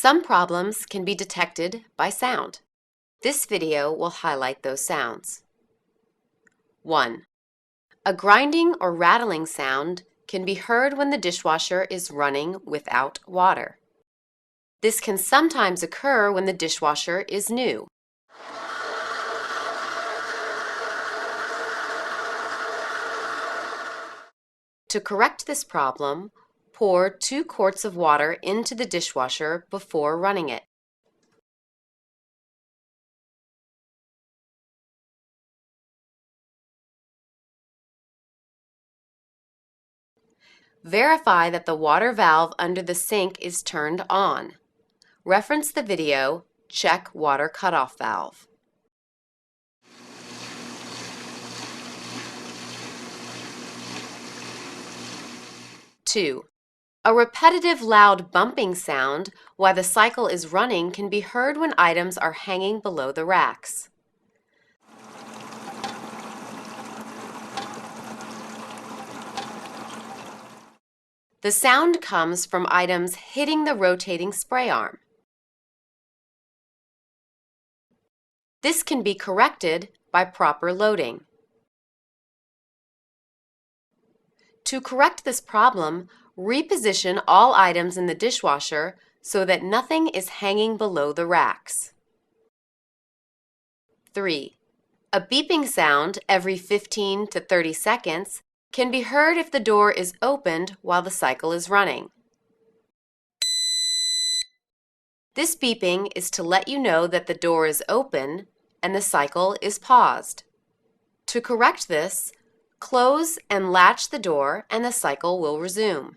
Some problems can be detected by sound. This video will highlight those sounds. 1. A grinding or rattling sound can be heard when the dishwasher is running without water. This can sometimes occur when the dishwasher is new. To correct this problem, pour 2 quarts of water into the dishwasher before running it. Verify that the water valve under the sink is turned on. Reference the video, Check Water Cutoff Valve. 2. A repetitive loud bumping sound while the cycle is running can be heard when items are hanging below the racks. The sound comes from items hitting the rotating spray arm. This can be corrected by proper loading. To correct this problem, reposition all items in the dishwasher so that nothing is hanging below the racks. 3. A beeping sound every 15 to 30 seconds can be heard if the door is opened while the cycle is running. This beeping is to let you know that the door is open and the cycle is paused. To correct this, close and latch the door and the cycle will resume.